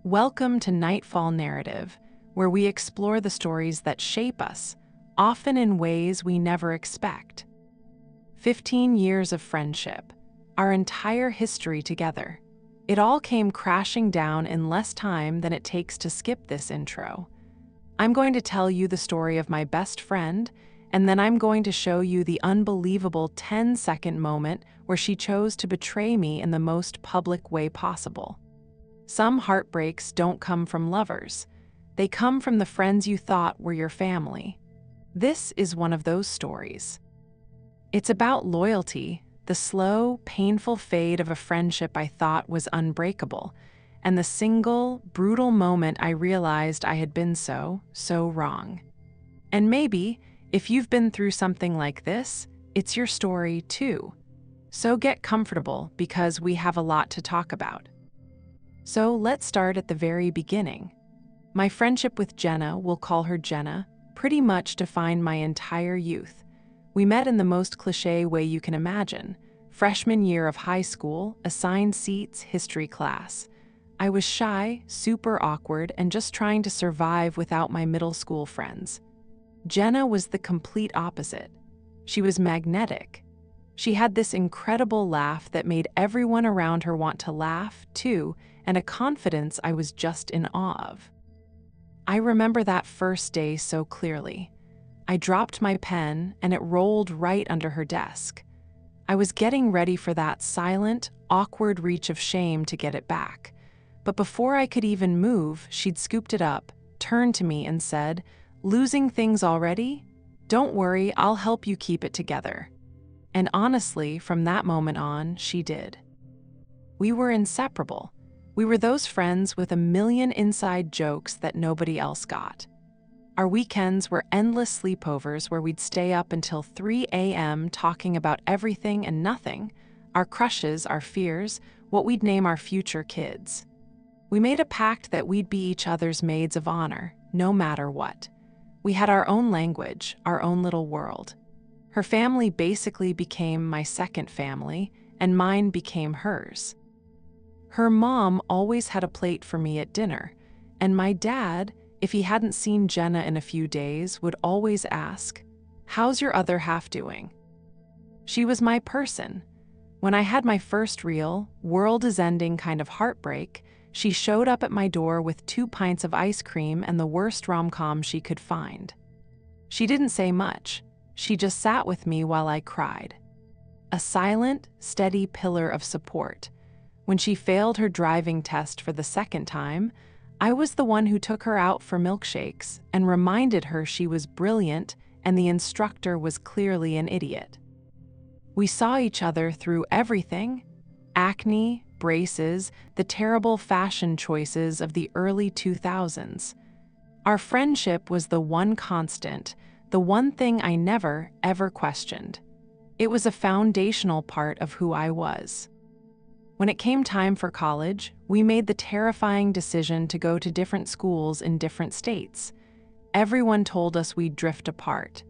Welcome to Nightfall Narrative, where we explore the stories that shape us, often in ways we never expect. 15 years of friendship, our entire history together. It all came crashing down in less time than it takes to skip this intro. I'm going to tell you the story of my best friend, and then I'm going to show you the unbelievable 10-second moment where she chose to betray me in the most public way possible. Some heartbreaks don't come from lovers. They come from the friends you thought were your family. This is one of those stories. It's about loyalty, the slow, painful fade of a friendship I thought was unbreakable, and the single, brutal moment I realized I had been so wrong. And maybe, if you've been through something like this, it's your story too. So get comfortable because we have a lot to talk about. So let's start at the very beginning. My friendship with Jenna, we'll call her Jenna, pretty much defined my entire youth. We met in the most cliché way you can imagine. Freshman year of high school, assigned seats, history class. I was shy, super awkward, and just trying to survive without my middle school friends. Jenna was the complete opposite. She was magnetic. She had this incredible laugh that made everyone around her want to laugh, too, and a confidence I was just in awe of. I remember that first day so clearly. I dropped my pen, and it rolled right under her desk. I was getting ready for that silent, awkward reach of shame to get it back. But before I could even move, she'd scooped it up, turned to me, and said, "Losing things already? Don't worry, I'll help you keep it together." And honestly, from that moment on, she did. We were inseparable. We were those friends with a million inside jokes that nobody else got. Our weekends were endless sleepovers where we'd stay up until 3 a.m. talking about everything and nothing, our crushes, our fears, what we'd name our future kids. We made a pact that we'd be each other's maids of honor, no matter what. We had our own language, our own little world. Her family basically became my second family, and mine became hers. Her mom always had a plate for me at dinner, and my dad, if he hadn't seen Jenna in a few days, would always ask, "How's your other half doing?" She was my person. When I had my first real, world-is-ending kind of heartbreak, she showed up at my door with 2 pints of ice cream and the worst rom-com she could find. She didn't say much. She just sat with me while I cried. A silent, steady pillar of support. When she failed her driving test for the second time, I was the one who took her out for milkshakes and reminded her she was brilliant and the instructor was clearly an idiot. We saw each other through everything: acne, braces, the terrible fashion choices of the early 2000s. Our friendship was the one constant, the one thing I never, ever questioned. It was a foundational part of who I was. When it came time for college, we made the terrifying decision to go to different schools in different states. Everyone told us we'd drift apart.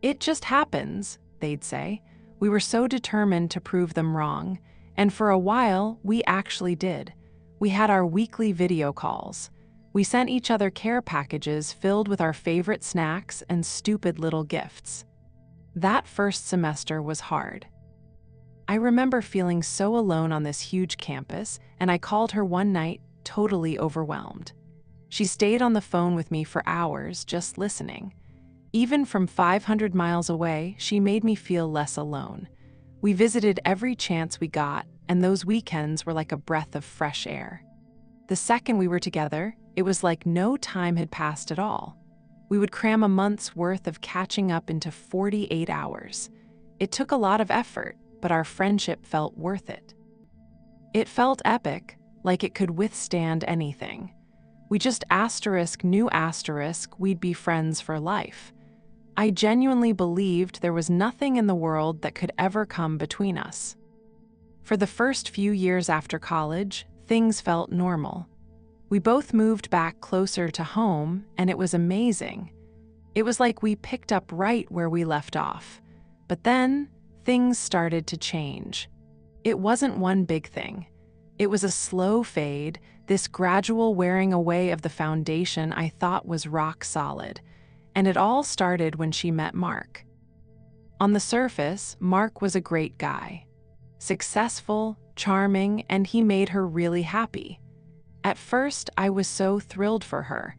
"It just happens," they'd say. We were so determined to prove them wrong, and for a while, we actually did. We had our weekly video calls. We sent each other care packages filled with our favorite snacks and stupid little gifts. That first semester was hard. I remember feeling so alone on this huge campus, and I called her one night, totally overwhelmed. She stayed on the phone with me for hours, just listening. Even from 500 miles away, she made me feel less alone. We visited every chance we got, and those weekends were like a breath of fresh air. The second we were together, it was like no time had passed at all. We would cram a month's worth of catching up into 48 hours. It took a lot of effort, but our friendship felt worth it. It felt epic, like it could withstand anything. We just knew we'd be friends for life. I genuinely believed there was nothing in the world that could ever come between us. For the first few years after college, things felt normal. We both moved back closer to home, and it was amazing. It was like we picked up right where we left off. But then, things started to change. It wasn't one big thing. It was a slow fade, this gradual wearing away of the foundation I thought was rock solid. And it all started when she met Mark. On the surface, Mark was a great guy. Successful, charming, and he made her really happy. At first, I was so thrilled for her.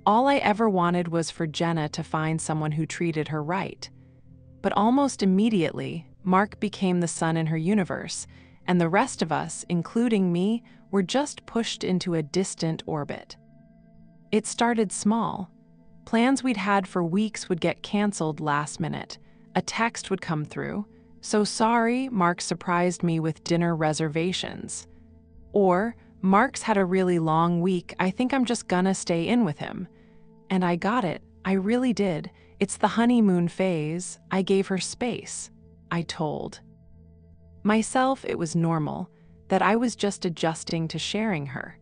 All I ever wanted was for Jenna to find someone who treated her right. But almost immediately, Mark became the sun in her universe, and the rest of us, including me, were just pushed into a distant orbit. It started small. Plans we'd had for weeks would get canceled last minute. A text would come through, "So sorry, Mark surprised me with dinner reservations." Or, "Mark's had a really long week, I think I'm just gonna stay in with him." And I got it, I really did. It's the honeymoon phase, I gave her space. I told myself it was normal, that I was just adjusting to sharing her.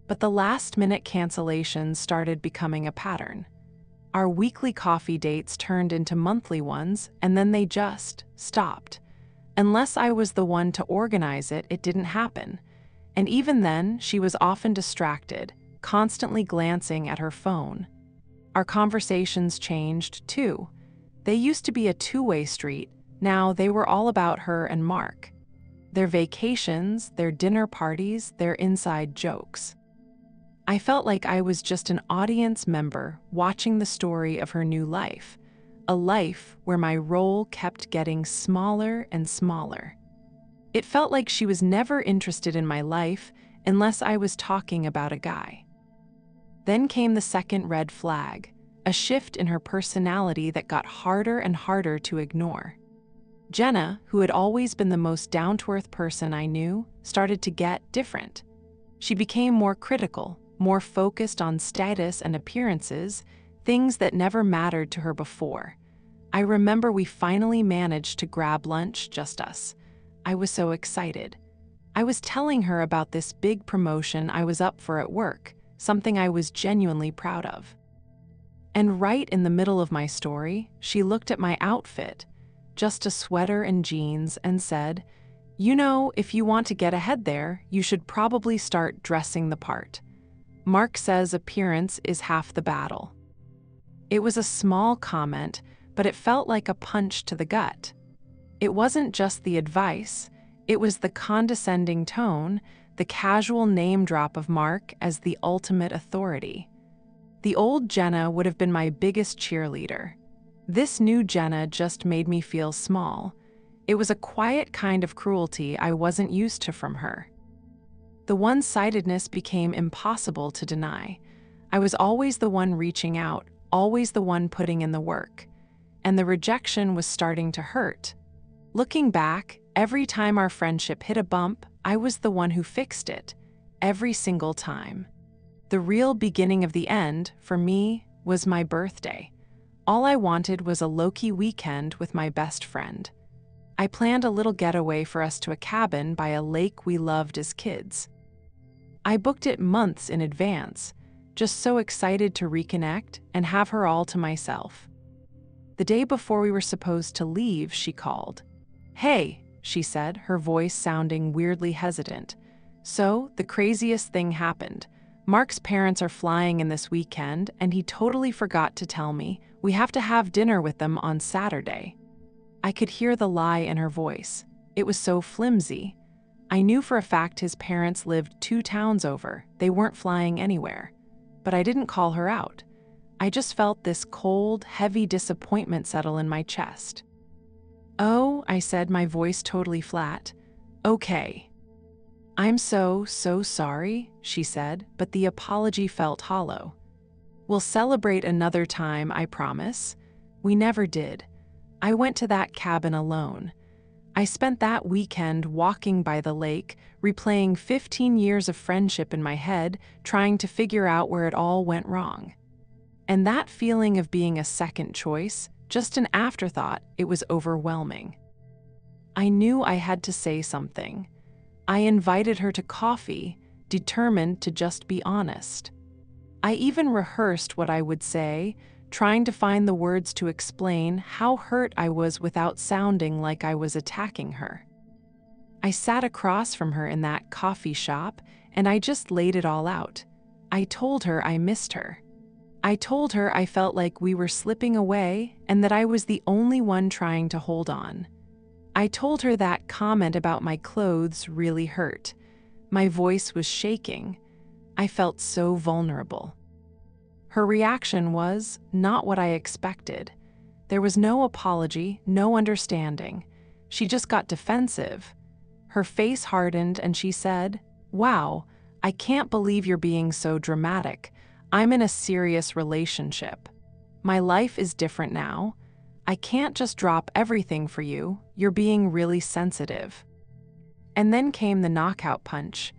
But the last-minute cancellations started becoming a pattern. Our weekly coffee dates turned into monthly ones, and then they just stopped. Unless I was the one to organize it, it didn't happen. And even then, she was often distracted, constantly glancing at her phone. Our conversations changed, too. They used to be a two-way street. Now they were all about her and Mark. Their vacations, their dinner parties, their inside jokes. I felt like I was just an audience member watching the story of her new life, a life where my role kept getting smaller and smaller. It felt like she was never interested in my life unless I was talking about a guy. Then came the second red flag, a shift in her personality that got harder and harder to ignore. Jenna, who had always been the most down-to-earth person I knew, started to get different. She became more critical, more focused on status and appearances, things that never mattered to her before. I remember we finally managed to grab lunch, just us. I was so excited. I was telling her about this big promotion I was up for at work, something I was genuinely proud of. And right in the middle of my story, she looked at my outfit, just a sweater and jeans, and said, "You know, if you want to get ahead there, you should probably start dressing the part. Mark says appearance is half the battle." It was a small comment, but it felt like a punch to the gut. It wasn't just the advice, it was the condescending tone, the casual name drop of Mark as the ultimate authority. The old Jenna would have been my biggest cheerleader. This new Jenna just made me feel small. It was a quiet kind of cruelty I wasn't used to from her. The one-sidedness became impossible to deny. I was always the one reaching out, always the one putting in the work. And the rejection was starting to hurt. Looking back, every time our friendship hit a bump, I was the one who fixed it, every single time. The real beginning of the end, for me, was my birthday. All I wanted was a low-key weekend with my best friend. I planned a little getaway for us to a cabin by a lake we loved as kids. I booked it months in advance, just so excited to reconnect and have her all to myself. The day before we were supposed to leave, she called. "Hey," she said, her voice sounding weirdly hesitant. "So, the craziest thing happened. Mark's parents are flying in this weekend, and he totally forgot to tell me. We have to have dinner with them on Saturday." I could hear the lie in her voice. It was so flimsy. I knew for a fact his parents lived 2 towns over. They weren't flying anywhere. But I didn't call her out. I just felt this cold, heavy disappointment settle in my chest. "Oh," I said, my voice totally flat. "Okay." "I'm so sorry," she said, but the apology felt hollow. "We'll celebrate another time, I promise." We never did. I went to that cabin alone. I spent that weekend walking by the lake, replaying 15 years of friendship in my head, trying to figure out where it all went wrong. And that feeling of being a second choice, just an afterthought, it was overwhelming. I knew I had to say something. I invited her to coffee, determined to just be honest. I even rehearsed what I would say, trying to find the words to explain how hurt I was without sounding like I was attacking her. I sat across from her in that coffee shop, and I just laid it all out. I told her I missed her. I told her I felt like we were slipping away and that I was the only one trying to hold on. I told her that comment about my clothes really hurt. My voice was shaking. I felt so vulnerable. Her reaction was not what I expected. There was no apology, no understanding. She just got defensive. Her face hardened and she said, "Wow, I can't believe you're being so dramatic. I'm in a serious relationship. My life is different now. I can't just drop everything for you. You're being really sensitive." And then came the knockout punch.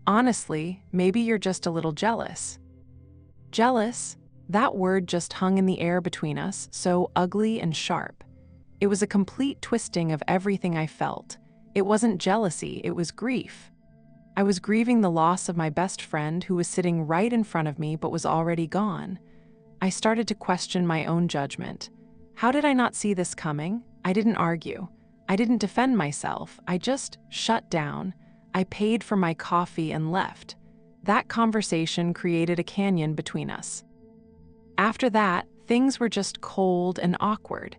"Honestly, maybe you're just a little jealous." Jealous? That word just hung in the air between us, so ugly and sharp. It was a complete twisting of everything I felt. It wasn't jealousy, it was grief. I was grieving the loss of my best friend who was sitting right in front of me but was already gone. I started to question my own judgment. How did I not see this coming? I didn't argue. I didn't defend myself. I just shut down. I paid for my coffee and left. That conversation created a canyon between us. After that, things were just cold and awkward.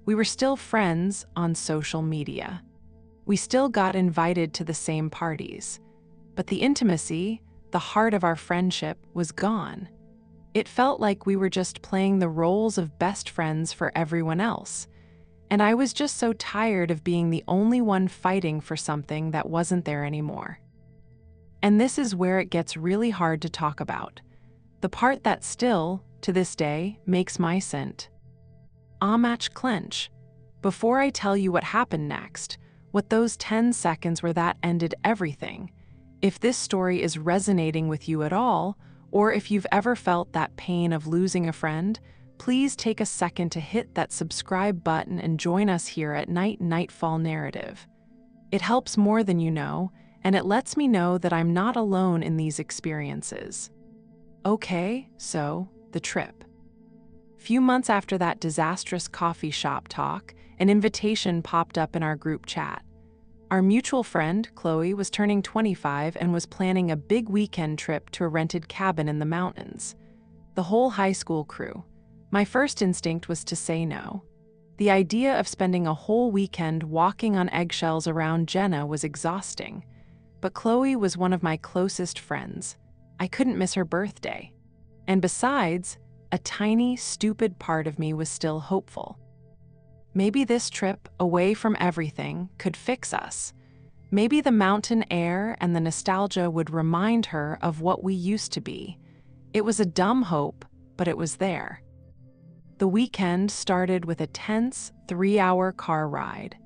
We were still friends on social media. We still got invited to the same parties. But the intimacy, the heart of our friendship, was gone. It felt like we were just playing the roles of best friends for everyone else. And I was just so tired of being the only one fighting for something that wasn't there anymore. And this is where it gets really hard to talk about. The part that still, to this day, makes my scent. Match clench. Before I tell you what happened next, what those 10 seconds were that ended everything. If this story is resonating with you at all, or if you've ever felt that pain of losing a friend, please take a second to hit that subscribe button and join us here at Nightfall Narrative. It helps more than you know, and it lets me know that I'm not alone in these experiences. Okay, so, the trip. Few months after that disastrous coffee shop talk, an invitation popped up in our group chat. Our mutual friend, Chloe, was turning 25 and was planning a big weekend trip to a rented cabin in the mountains. The whole high school crew. My first instinct was to say no. The idea of spending a whole weekend walking on eggshells around Jenna was exhausting. But Chloe was one of my closest friends. I couldn't miss her birthday. And besides, a tiny, stupid part of me was still hopeful. Maybe this trip, away from everything, could fix us. Maybe the mountain air and the nostalgia would remind her of what we used to be. It was a dumb hope, but it was there. The weekend started with a tense 3-hour car ride.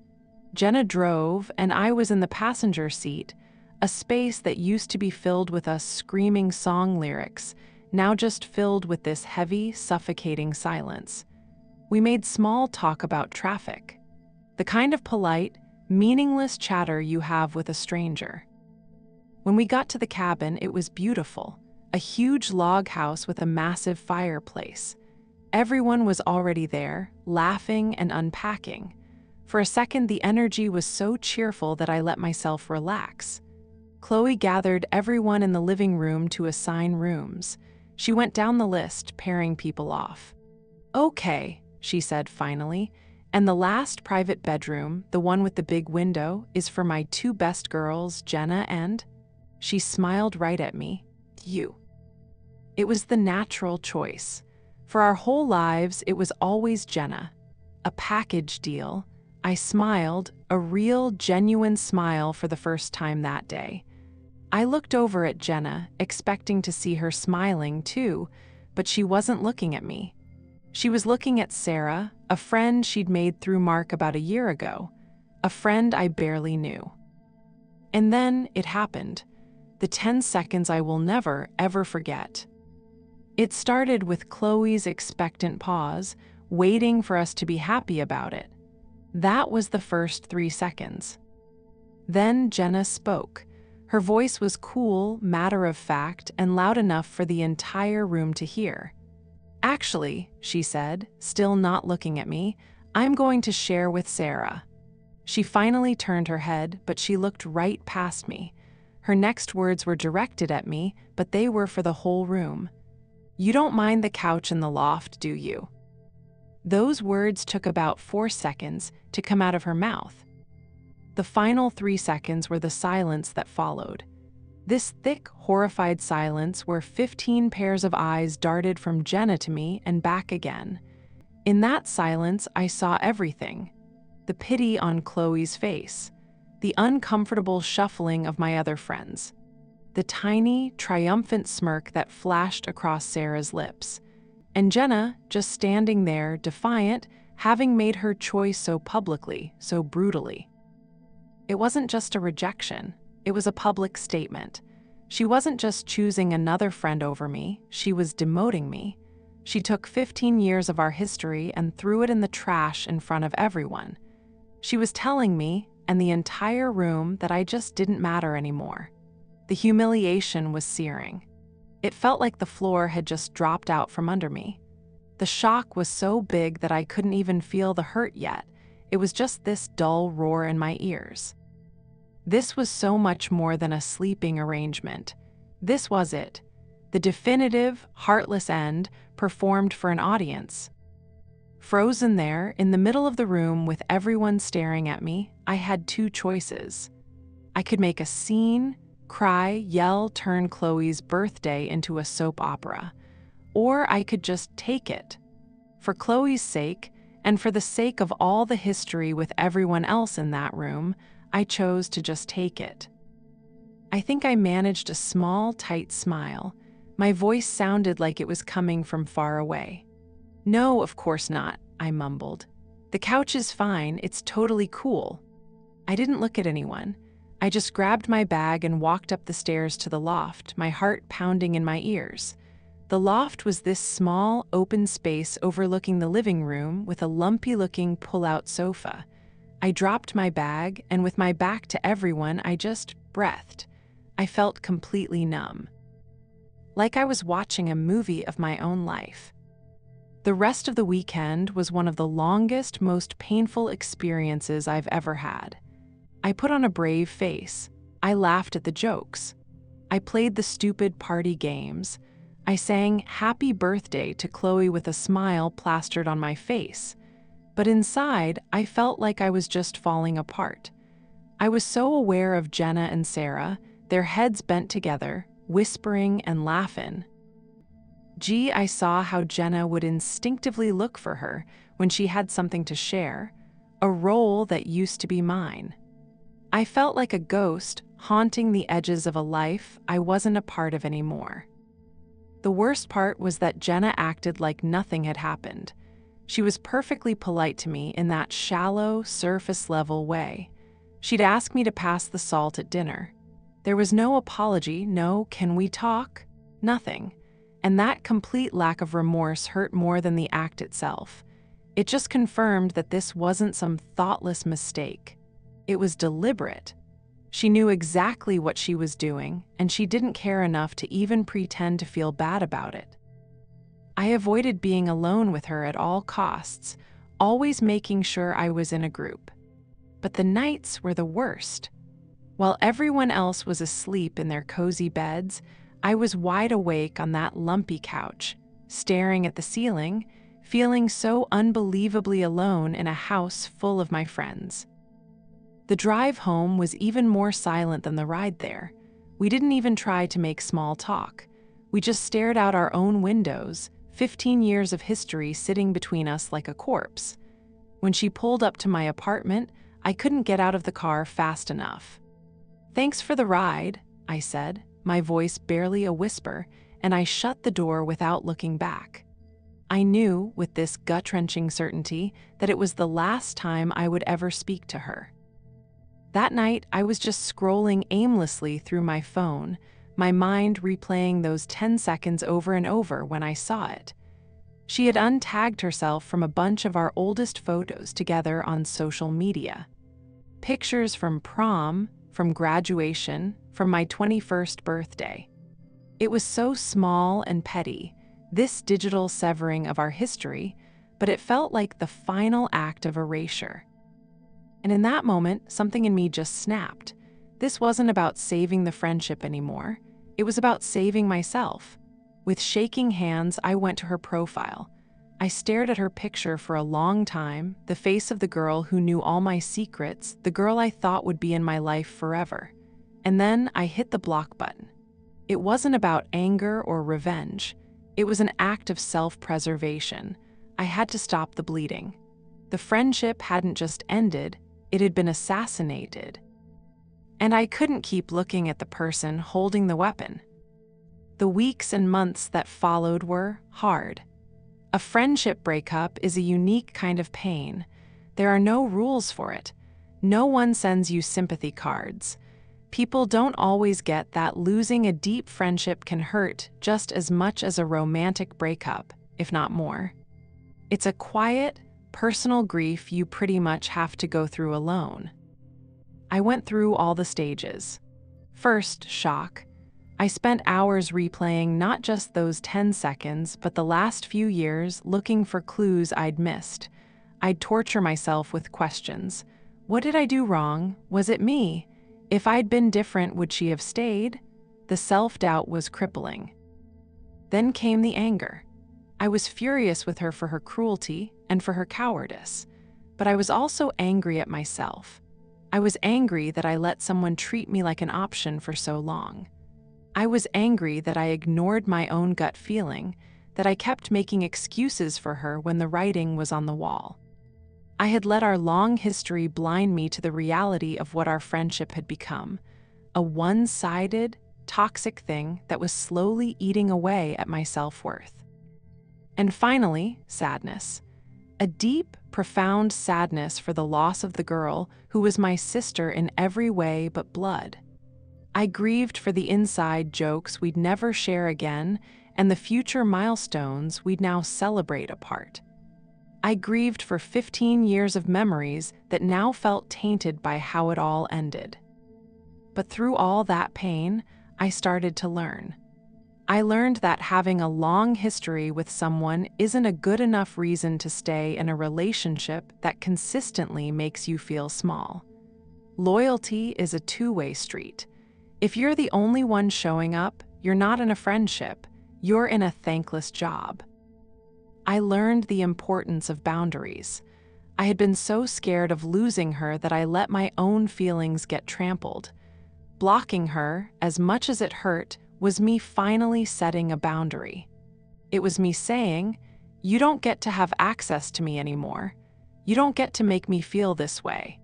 Jenna drove, and I was in the passenger seat, a space that used to be filled with us screaming song lyrics, now just filled with this heavy, suffocating silence. We made small talk about traffic, the kind of polite, meaningless chatter you have with a stranger. When we got to the cabin, it was beautiful, a huge log house with a massive fireplace. Everyone was already there, laughing and unpacking. For a second, the energy was so cheerful that I let myself relax. Chloe gathered everyone in the living room to assign rooms. She went down the list, pairing people off. "Okay," she said finally, "and the last private bedroom, the one with the big window, is for my 2 best girls, Jenna and—" She smiled right at me. "You." It was the natural choice. For our whole lives, it was always Jenna. A package deal. I smiled, a real, genuine smile for the first time that day. I looked over at Jenna, expecting to see her smiling too, but she wasn't looking at me. She was looking at Sarah, a friend she'd made through Mark about a year ago, a friend I barely knew. And then it happened. The 10 seconds I will never, ever forget. It started with Chloe's expectant pause, waiting for us to be happy about it. That was the first 3 seconds. Then Jenna spoke. Her voice was cool, matter-of-fact, and loud enough for the entire room to hear. "Actually," she said, still not looking at me, "I'm going to share with Sarah." She finally turned her head, but she looked right past me. Her next words were directed at me, but they were for the whole room. "You don't mind the couch in the loft, do you?" Those words took about 4 seconds to come out of her mouth. The final 3 seconds were the silence that followed. This thick, horrified silence where 15 pairs of eyes darted from Jenna to me and back again. In that silence, I saw everything. The pity on Chloe's face, the uncomfortable shuffling of my other friends, the tiny, triumphant smirk that flashed across Sarah's lips, and Jenna just standing there, defiant, having made her choice so publicly, so brutally. It wasn't just a rejection, it was a public statement. She wasn't just choosing another friend over me, she was demoting me. She took 15 years of our history and threw it in the trash in front of everyone. She was telling me, and the entire room, that I just didn't matter anymore. The humiliation was searing. It felt like the floor had just dropped out from under me. The shock was so big that I couldn't even feel the hurt yet. It was just this dull roar in my ears. This was so much more than a sleeping arrangement. This was it. The definitive, heartless end, performed for an audience. Frozen there, in the middle of the room with everyone staring at me, I had 2 choices. I could make a scene, cry, yell, turn Chloe's birthday into a soap opera. Or I could just take it. For Chloe's sake, and for the sake of all the history with everyone else in that room, I chose to just take it. I think I managed a small, tight smile. My voice sounded like it was coming from far away. "No, of course not," I mumbled. "The couch is fine, it's totally cool." I didn't look at anyone. I just grabbed my bag and walked up the stairs to the loft, my heart pounding in my ears. The loft was this small, open space overlooking the living room with a lumpy-looking pull-out sofa. I dropped my bag, and with my back to everyone, I just breathed. I felt completely numb. Like I was watching a movie of my own life. The rest of the weekend was one of the longest, most painful experiences I've ever had. I put on a brave face. I laughed at the jokes. I played the stupid party games. I sang "Happy Birthday" to Chloe with a smile plastered on my face. But inside, I felt like I was just falling apart. I was so aware of Jenna and Sarah, their heads bent together, whispering and laughing. I saw how Jenna would instinctively look for her when she had something to share, a role that used to be mine. I felt like a ghost haunting the edges of a life I wasn't a part of anymore. The worst part was that Jenna acted like nothing had happened. She was perfectly polite to me in that shallow, surface-level way. She'd ask me to pass the salt at dinner. There was no apology, no "can we talk?" Nothing. And that complete lack of remorse hurt more than the act itself. It just confirmed that this wasn't some thoughtless mistake. It was deliberate. She knew exactly what she was doing, and she didn't care enough to even pretend to feel bad about it. I avoided being alone with her at all costs, always making sure I was in a group. But the nights were the worst. While everyone else was asleep in their cozy beds, I was wide awake on that lumpy couch, staring at the ceiling, feeling so unbelievably alone in a house full of my friends. The drive home was even more silent than the ride there. We didn't even try to make small talk. We just stared out our own windows, 15 years of history sitting between us like a corpse. When she pulled up to my apartment, I couldn't get out of the car fast enough. "Thanks for the ride," I said, my voice barely a whisper, and I shut the door without looking back. I knew, with this gut-wrenching certainty, that it was the last time I would ever speak to her. That night, I was just scrolling aimlessly through my phone, my mind replaying those 10 seconds over and over when I saw it. She had untagged herself from a bunch of our oldest photos together on social media. Pictures from prom, from graduation, from my 21st birthday. It was so small and petty, this digital severing of our history, but it felt like the final act of erasure. And in that moment, something in me just snapped. This wasn't about saving the friendship anymore. It was about saving myself. With shaking hands, I went to her profile. I stared at her picture for a long time, the face of the girl who knew all my secrets, the girl I thought would be in my life forever. And then I hit the block button. It wasn't about anger or revenge. It was an act of self-preservation. I had to stop the bleeding. The friendship hadn't just ended, it had been assassinated. And I couldn't keep looking at the person holding the weapon. The weeks and months that followed were hard. A friendship breakup is a unique kind of pain. There are no rules for it. No one sends you sympathy cards. People don't always get that losing a deep friendship can hurt just as much as a romantic breakup, if not more. It's a quiet, personal grief you pretty much have to go through alone. I went through all the stages. First, shock. I spent hours replaying not just those 10 seconds, but the last few years looking for clues I'd missed. I'd torture myself with questions. What did I do wrong? Was it me? If I'd been different, would she have stayed? The self-doubt was crippling. Then came the anger. I was furious with her for her cruelty and for her cowardice, but I was also angry at myself. I was angry that I let someone treat me like an option for so long. I was angry that I ignored my own gut feeling, that I kept making excuses for her when the writing was on the wall. I had let our long history blind me to the reality of what our friendship had become, a one-sided, toxic thing that was slowly eating away at my self-worth. And finally, sadness. A deep, profound sadness for the loss of the girl who was my sister in every way but blood. I grieved for the inside jokes we'd never share again and the future milestones we'd now celebrate apart. I grieved for 15 years of memories that now felt tainted by how it all ended. But through all that pain, I started to learn. I learned that having a long history with someone isn't a good enough reason to stay in a relationship that consistently makes you feel small. Loyalty is a two-way street. If you're the only one showing up, you're not in a friendship, you're in a thankless job. I learned the importance of boundaries. I had been so scared of losing her that I let my own feelings get trampled. Blocking her, as much as it hurt, was me finally setting a boundary. It was me saying, "You don't get to have access to me anymore. You don't get to make me feel this way."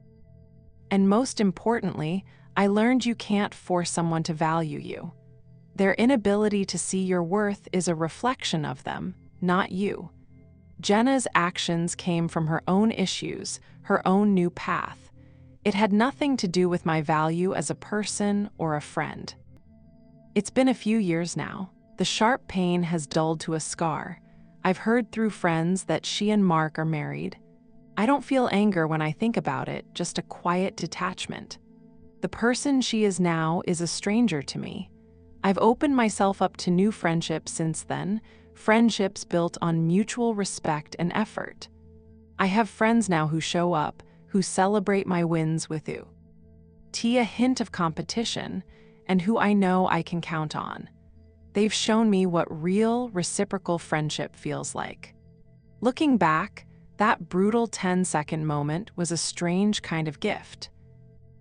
And most importantly, I learned you can't force someone to value you. Their inability to see your worth is a reflection of them, not you. Jenna's actions came from her own issues, her own new path. It had nothing to do with my value as a person or a friend. It's been a few years now. The sharp pain has dulled to a scar. I've heard through friends that she and Mark are married. I don't feel anger when I think about it, just a quiet detachment. The person she is now is a stranger to me. I've opened myself up to new friendships since then, friendships built on mutual respect and effort. I have friends now who show up, who celebrate my wins with you. A hint of competition, and who I know I can count on. They've shown me what real, reciprocal friendship feels like. Looking back, that brutal 10-second moment was a strange kind of gift.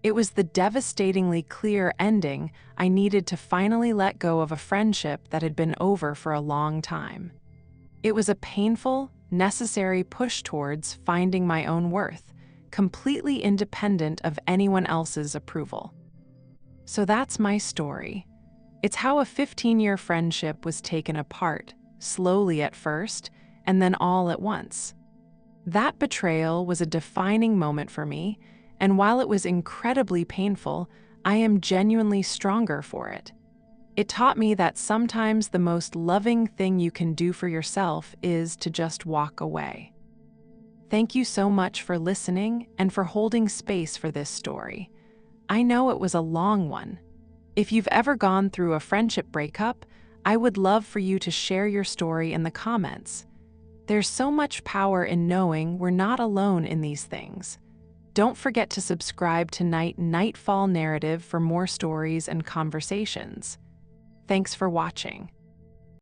It was the devastatingly clear ending I needed to finally let go of a friendship that had been over for a long time. It was a painful, necessary push towards finding my own worth, completely independent of anyone else's approval. So that's my story. It's how a 15-year friendship was taken apart, slowly at first, and then all at once. That betrayal was a defining moment for me, and while it was incredibly painful, I am genuinely stronger for it. It taught me that sometimes the most loving thing you can do for yourself is to just walk away. Thank you so much for listening and for holding space for this story. I know it was a long one. If you've ever gone through a friendship breakup, I would love for you to share your story in the comments. There's so much power in knowing we're not alone in these things. Don't forget to subscribe to Nightfall Narrative for more stories and conversations. Thanks for watching.